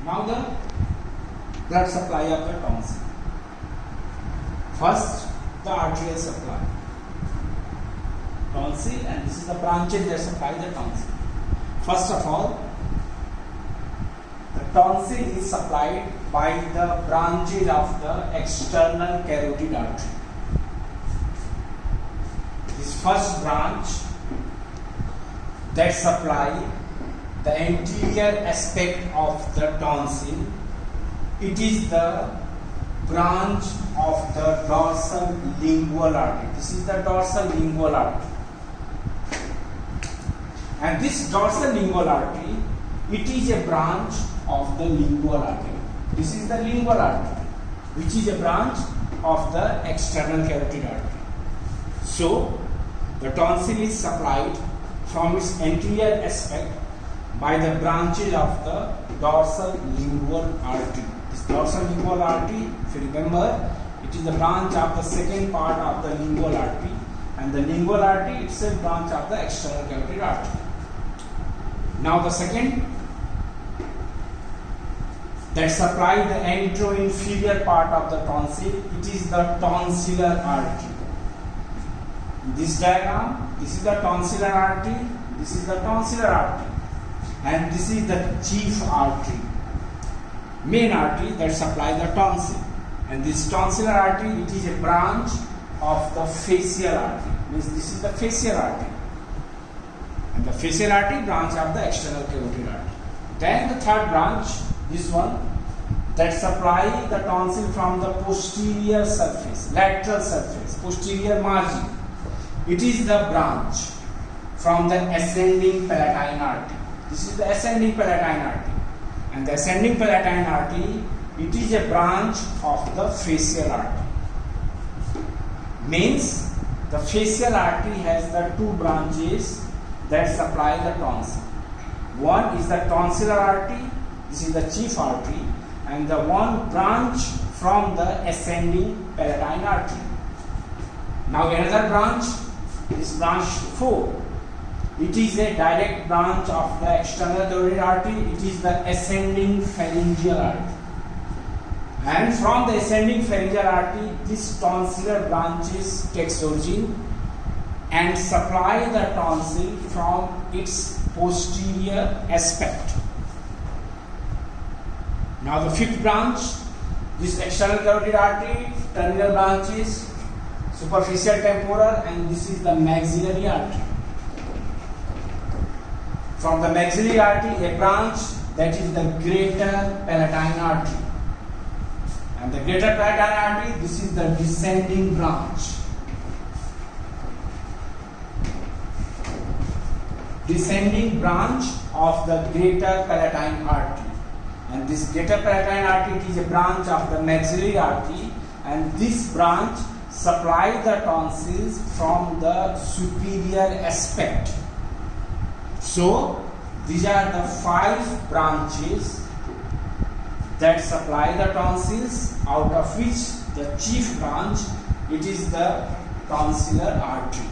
Now the blood supply of the tonsil. First, the arterial supply. Tonsil, and this is the branches that supply the tonsil. First of all, the tonsil is supplied by the branches of the external carotid artery. This first branch that supply the anterior aspect of the tonsil, it is the branch of the dorsal lingual artery. This is the dorsal lingual artery. And this dorsal lingual artery, it is a branch of the lingual artery. This is the lingual artery, which is a branch of the external carotid artery. So, the tonsil is supplied from its anterior aspect by the branches of the dorsal lingual artery. This dorsal lingual artery, if you remember, it is the branch of the second part of the lingual artery, and the lingual artery itself branch of the external carotid artery. Now the second that supply the anteroinferior part of the tonsil, it is the tonsillar artery. In this diagram, this is the tonsillar artery, this is the tonsillar artery, and this is the chief artery, main artery that supply the tonsil. And this tonsillar artery, it is a branch of the facial artery. Means this is the facial artery, and the facial artery branch of the external carotid artery. Then the third branch, this one, that supply the tonsil from the posterior surface, lateral surface, posterior margin. It is the branch from the ascending palatine artery. This is the ascending palatine artery, and the ascending palatine artery, it is a branch of the facial artery. Means the facial artery has the two branches that supply the tonsil. One is the tonsillar artery, this is the chief artery, and the one branch from the ascending palatine artery. Now another branch, this branch 4. It is a direct branch of the external carotid artery. It is the ascending pharyngeal artery. And from the ascending pharyngeal artery, this tonsillar branches takes origin and supply the tonsil from its posterior aspect. Now the fifth branch, this external carotid artery, terminal branches, superficial temporal, and this is the maxillary artery. From the maxillary artery, a branch that is the greater palatine artery. And the greater palatine artery, this is the descending branch. Descending branch of the greater palatine artery. And this greater palatine artery, it is a branch of the maxillary artery, and this branch supply the tonsils from the superior aspect. So, these are the 5 branches that supply the tonsils, out of which the chief branch, it is the tonsillar artery.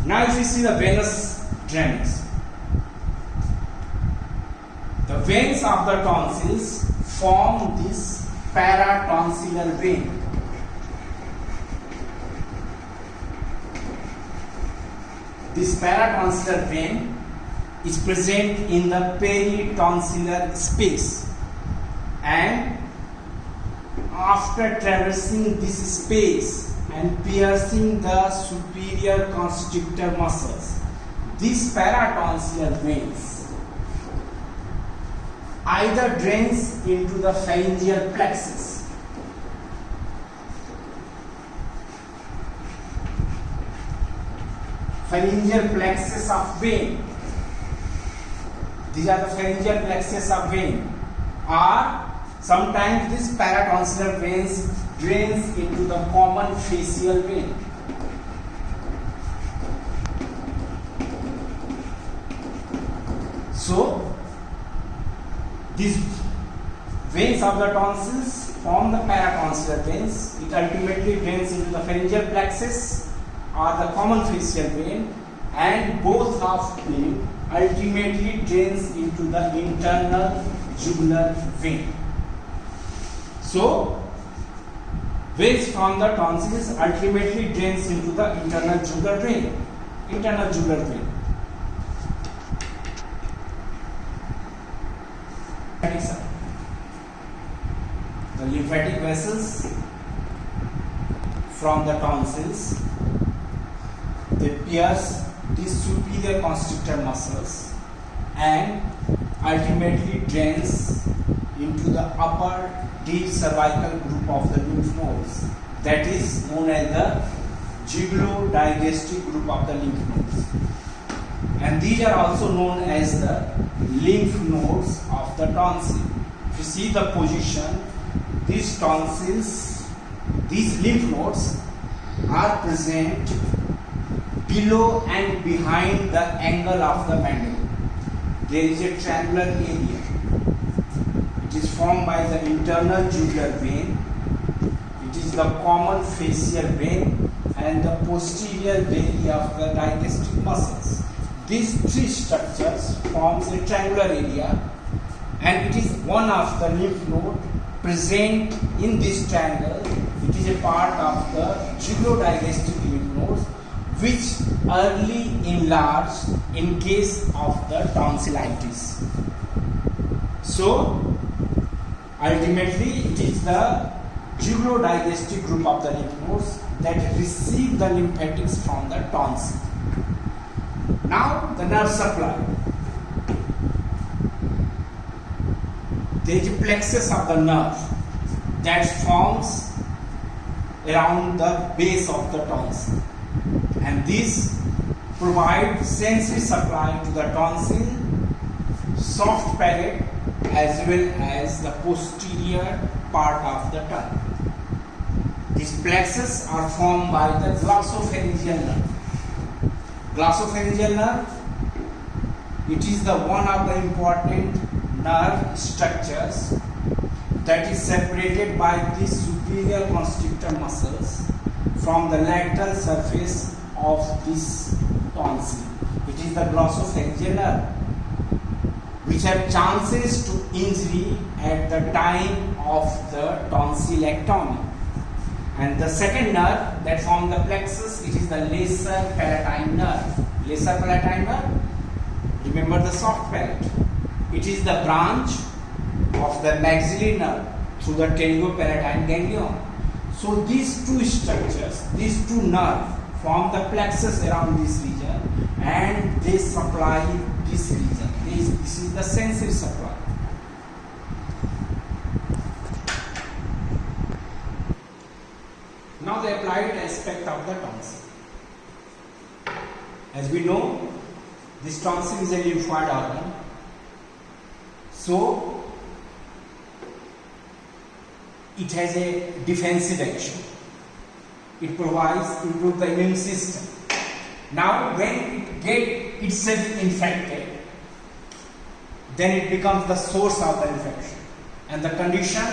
Now if you see the venous drainage, the veins of the tonsils form this paratonsillar vein. This paratonsillar vein is present in the peritonsillar space, and after traversing this space and piercing the superior constrictor muscles, these paratonsillar veins either drains into the pharyngeal plexus of vein. These are the pharyngeal plexus of vein, or sometimes this paratonsillar veins drains into the common facial vein. So these veins of the tonsils form the paratonsillar veins. It ultimately drains into the pharyngeal plexus or the common facial vein, and both are linked ultimately drains into the internal jugular vein. So, waste from the tonsils ultimately drains into the internal jugular vein. Internal jugular vein. The lymphatic vessels from the tonsils, they pierce these superior constrictor muscles and ultimately drains into the upper deep cervical group of the lymph nodes, that is known as the jugulo-digastric group of the lymph nodes, and these are also known as the lymph nodes of the tonsil. If you see the position, these tonsils, these lymph nodes are present below and behind the angle of the mandible. There is a triangular area. It is formed by the internal jugular vein. It is the common facial vein and the posterior vein of the digastric muscles. These three structures forms a triangular area, and it is one of the lymph node present in this triangle. It is a part of the jugulo-digastric lymph nodes, which early enlarge in case of the tonsillitis. So, ultimately, it is the jugulo-digastric group of the lymph nodes that receive the lymphatics from the tonsil. Now, the nerve supply. There is a plexus of the nerve that forms around the base of the tonsil, and this provides sensory supply to the tonsil, soft palate, as well as the posterior part of the tongue. These plexus are formed by the glossopharyngeal nerve. Glossopharyngeal nerve, it is the one of the important nerve structures that is separated by these superior constrictor muscles from the lateral surface of this tonsil. It is the glossopharyngeal nerve, which have chances to injury at the time of the tonsillectomy. And the second nerve that forms the plexus, it is the lesser palatine nerve. Lesser palatine nerve, remember the soft palate. It is the branch of the maxillary nerve through the pterygopalatine ganglion. So these two structures, these two nerves form the plexus around this region, and they supply this region. This is the sensory supply. Now the applied aspect of the tonsil. As we know, this tonsil is a lymphoid organ. So it has a defensive action. It improves the immune system. Now when it gets itself infected, then it becomes the source of the infection. And the condition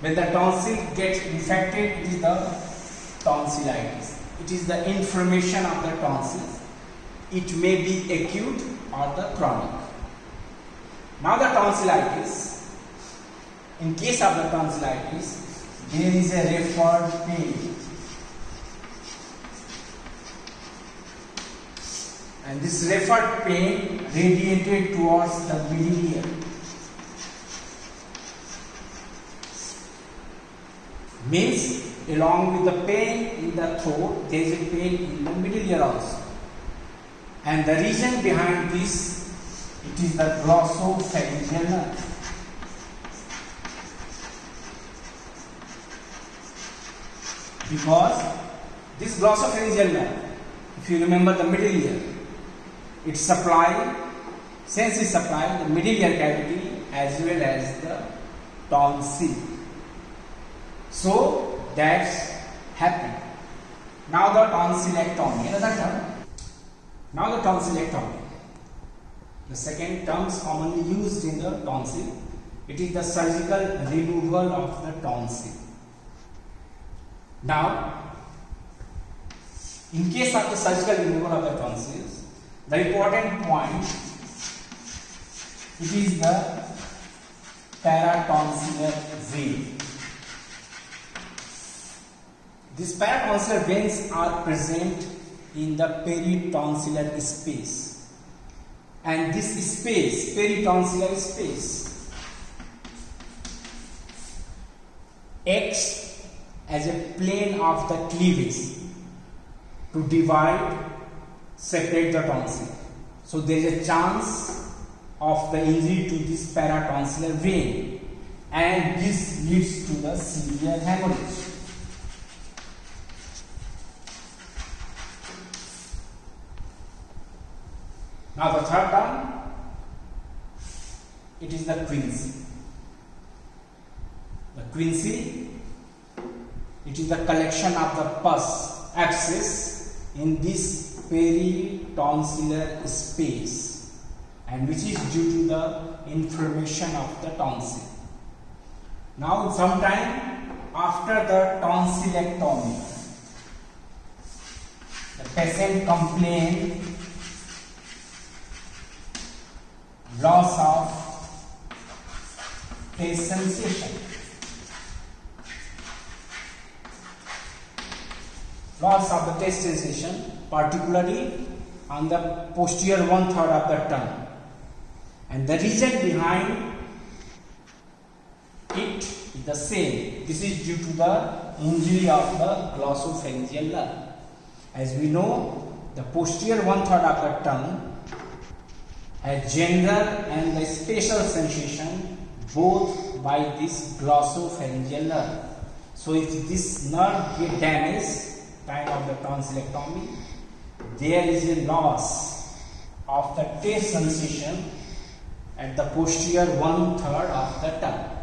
when the tonsil gets infected, it is the tonsillitis. It is the inflammation of the tonsils. It may be acute or the chronic. Now the tonsillitis, in case of the tonsillitis, there is a referred pain. And this referred pain radiated towards the middle ear. Means along with the pain in the throat, there is a pain in the middle ear also. And the reason behind this, it is the glossopharyngeal nerve. Because this glossopharyngeal nerve, if you remember the middle ear, it sensory supply the middle ear cavity as well as the tonsil. So that's happened. Now the tonsillectomy, another term. Now the tonsillectomy. The second term is commonly used in the tonsil. It is the surgical removal of the tonsil. Now, in case of the surgical removal of the tonsils, The important point, it is the paratonsillar vein. These paratonsillar veins are present in the peritonsillar space, and this space, peritonsillar space, acts as a plane of the cleavage to divide, separate the tonsil. So there is a chance of the injury to this paratonsillar vein, and this leads to the severe hemorrhage. Now the third term, it is the quinsy. The quinsy, it is the collection of the pus abscess in this peritonsillar space, and which is due to the inflammation of the tonsil. Now sometime after the tonsillectomy, the patient complains loss of taste sensation. Loss of the taste sensation, particularly on the posterior 1/3 of the tongue. And the reason behind it is the same. This is due to the injury of the glossopharyngeal nerve. As we know, the posterior 1/3 of the tongue has general and the spatial sensation both by this glossopharyngeal nerve. So if this nerve get damaged time of the tonsillectomy, there is a loss of the taste sensation at the posterior 1/3 of the tongue.